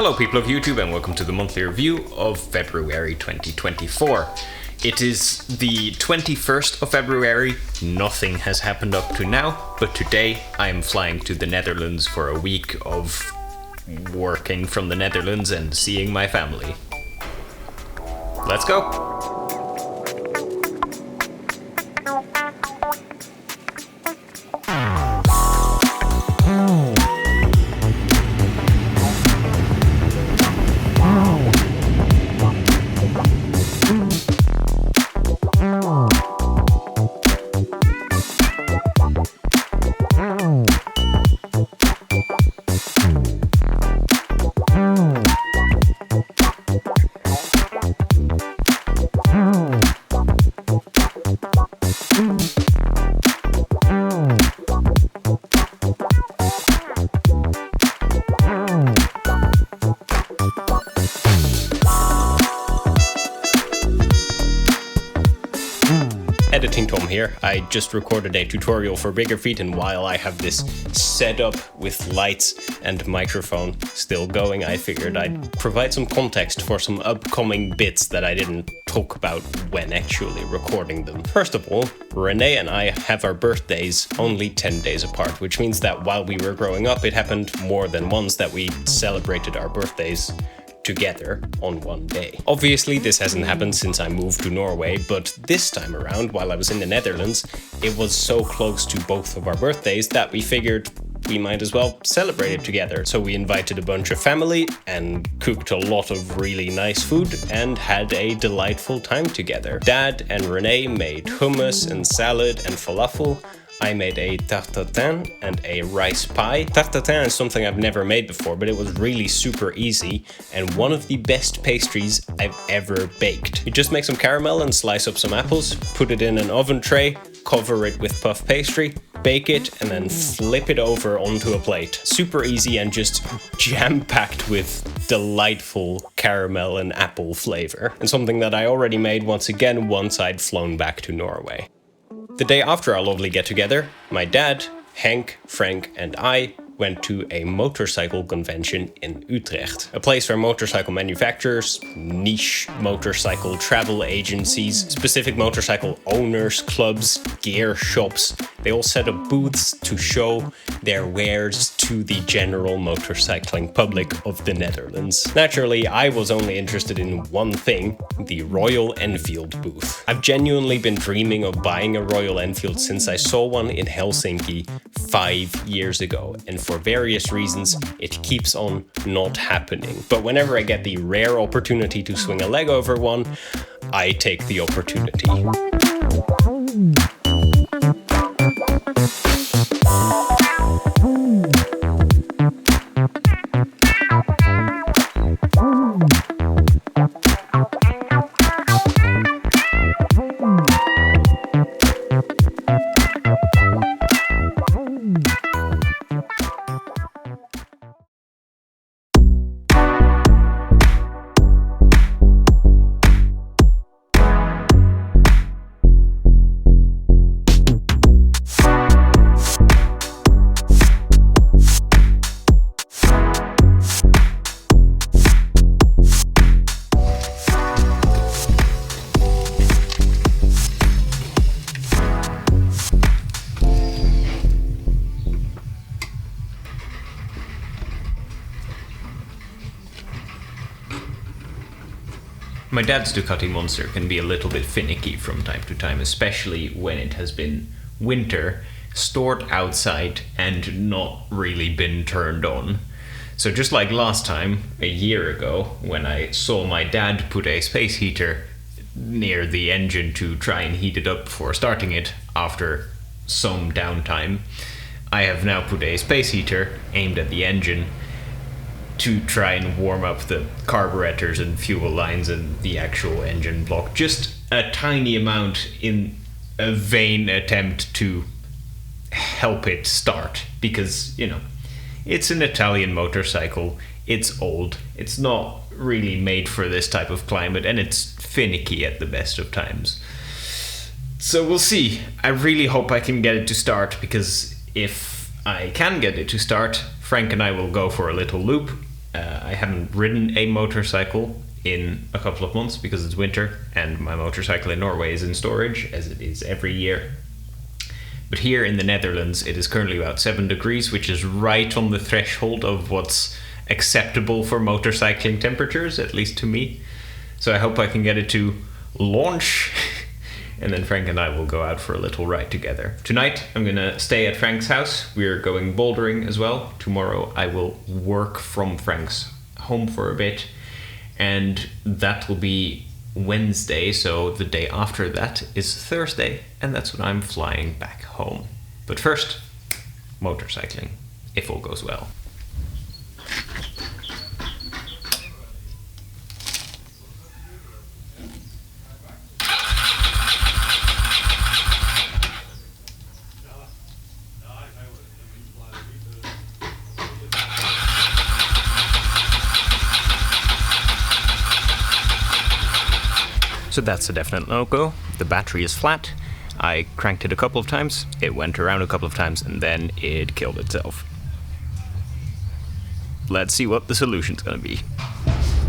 Hello people of YouTube and welcome to the monthly review of February 2024. It is the 21st of February, nothing has happened up to now, but today I am flying to the Netherlands for a week of working from the Netherlands and seeing my family. Let's go! Editing Tom here. I just recorded a tutorial for Bigger Feet, and while I have this setup with lights and microphone still going, I figured I'd provide some context for some upcoming bits that I didn't talk about when actually recording them. First of all, Renee and I have our birthdays only 10 days apart, which means that while we were growing up, it happened more than once that we celebrated our birthdays together on one day. Obviously, this hasn't happened since I moved to Norway, but this time around, while I was in the Netherlands, it was so close to both of our birthdays that we figured we might as well celebrate it together. So we invited a bunch of family and cooked a lot of really nice food and had a delightful time together. Dad and Renee made hummus and salad and falafel. I made a tarte tatin and a rice pie. Tarte tatin is something I've never made before, but it was really super easy and one of the best pastries I've ever baked. You just make some caramel and slice up some apples, put it in an oven tray, cover it with puff pastry, bake it, and then flip it over onto a plate. Super easy and just jam-packed with delightful caramel and apple flavor. And something that I already made once I'd flown back to Norway. The day after our lovely get-together, my dad, Henk, Frank, and I went to a motorcycle convention in Utrecht, a place where motorcycle manufacturers, niche motorcycle travel agencies, specific motorcycle owners, clubs, gear shops, they all set up booths to show their wares to the general motorcycling public of the Netherlands. Naturally, I was only interested in one thing, the Royal Enfield booth. I've genuinely been dreaming of buying a Royal Enfield since I saw one in Helsinki 5 years ago, and for various reasons, it keeps on not happening. But whenever I get the rare opportunity to swing a leg over one, I take the opportunity. My dad's Ducati Monster can be a little bit finicky from time to time, especially when it has been winter, stored outside, and not really been turned on. So just like last time, a year ago, when I saw my dad put a space heater near the engine to try and heat it up before starting it after some downtime, I have now put a space heater aimed at the engine to try and warm up the carburetors and fuel lines and the actual engine block. Just a tiny amount in a vain attempt to help it start, because, you know, it's an Italian motorcycle, it's old, it's not really made for this type of climate, and it's finicky at the best of times. So we'll see. I really hope I can get it to start, because if I can get it to start, Frank and I will go for a little loop, I haven't ridden a motorcycle in a couple of months because it's winter and my motorcycle in Norway is in storage, as it is every year. But here in the Netherlands, it is currently about 7 degrees, which is right on the threshold of what's acceptable for motorcycling temperatures, at least to me. So I hope I can get it to launch, and then Frank and I will go out for a little ride together. Tonight, I'm gonna stay at Frank's house. We're going bouldering as well. Tomorrow, I will work from Frank's home for a bit, and that will be Wednesday, so the day after that is Thursday, and that's when I'm flying back home. But first, motorcycling, if all goes well. So that's a definite no-go. The battery is flat. I cranked it a couple of times, it went around a couple of times, and then it killed itself. Let's see what the solution's gonna be.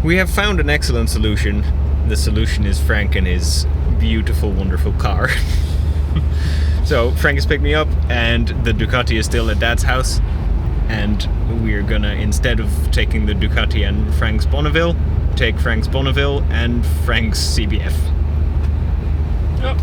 We have found an excellent solution. The solution is Frank and his beautiful, wonderful car. So Frank has picked me up, and the Ducati is still at Dad's house. And we're gonna, instead of taking the Ducati and Frank's Bonneville, take Frank's Bonneville and Frank's CBF. Yep.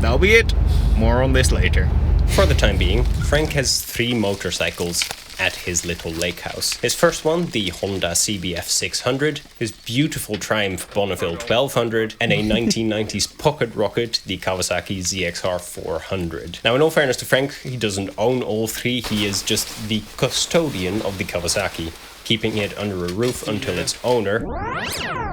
That'll be it. More on this later. For the time being, Frank has 3 motorcycles at his little lake house. His first one, the Honda CBF 600, his beautiful Triumph Bonneville 1200, and a 1990s pocket rocket, the Kawasaki ZXR 400. Now, in all fairness to Frank, he doesn't own all 3, he is just the custodian of the Kawasaki, keeping it under a roof until its owner,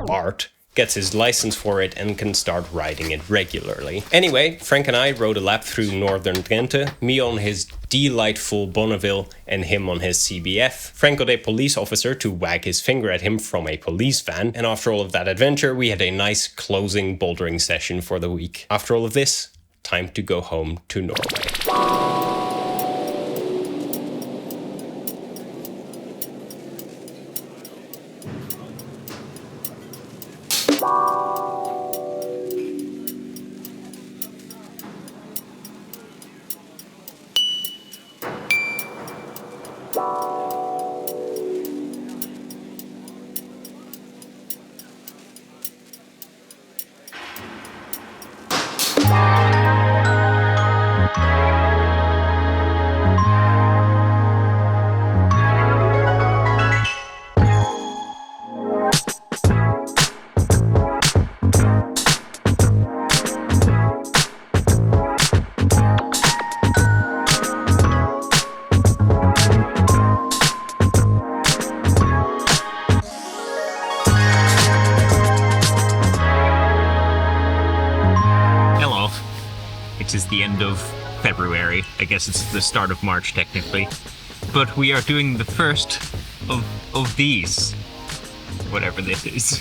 Bart, gets his license for it and can start riding it regularly. Anyway, Frank and I rode a lap through northern Drenthe, me on his delightful Bonneville and him on his CBF. Frank got a police officer to wag his finger at him from a police van, and after all of that adventure, we had a nice closing bouldering session for the week. After all of this, time to go home to Norway. It is the end of February. I guess it's the start of March technically. But we are doing the first of these. Whatever this is.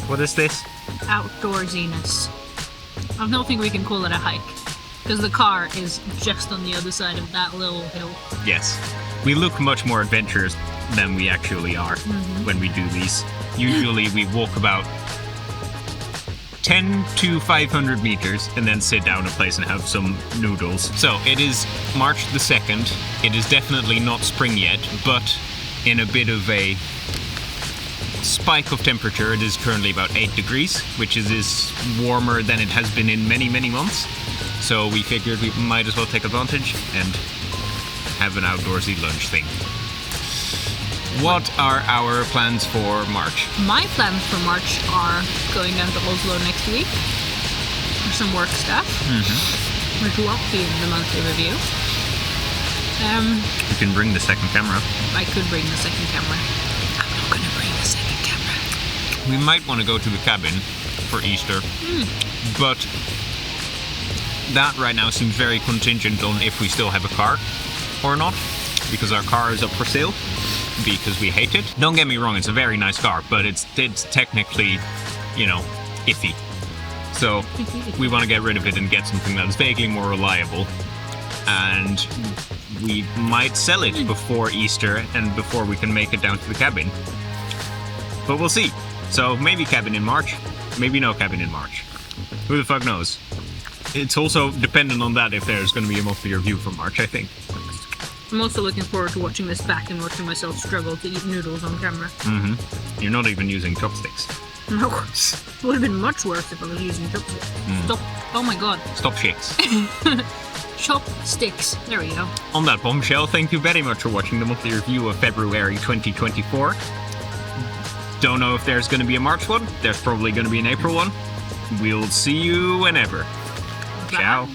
What is this? Outdoorsiness. I don't think we can call it a hike, because the car is just on the other side of that little hill. Yes. We look much more adventurous than we actually are when we do these. Usually we walk about 10 to 500 meters and then sit down a place and have some noodles. So it is March the 2nd. It is definitely not spring yet, but in a bit of a spike of temperature. It is currently about 8 degrees, which is warmer than it has been in many, many months. So we figured we might as well take advantage and have an outdoorsy lunch thing. What are our plans for March? My plans for March are going down to Oslo next week for some work stuff, which will be in the monthly review. You can bring the second camera. I could bring the second camera. I'm not going to bring the second camera. We might want to go to the cabin for Easter, but that right now seems very contingent on if we still have a car or not, because our car is up for sale. Because we hate it. Don't get me wrong, it's a very nice car, but it's technically, you know, iffy. So we want to get rid of it and get something that is vaguely more reliable. And we might sell it before Easter and before we can make it down to the cabin. But we'll see. So maybe cabin in March, maybe no cabin in March. Who the fuck knows? It's also dependent on that if there's going to be a monthly review for March, I think. I'm also looking forward to watching this back and watching myself struggle to eat noodles on camera. Mm-hmm. You're not even using chopsticks. No, it would have been much worse if I was using chopsticks. Stop. Oh my god. Stop shakes. Chopsticks. There we go. On that bombshell, thank you very much for watching the monthly review of February 2024. Don't know if there's going to be a March one. There's probably going to be an April one. We'll see you whenever. Ciao.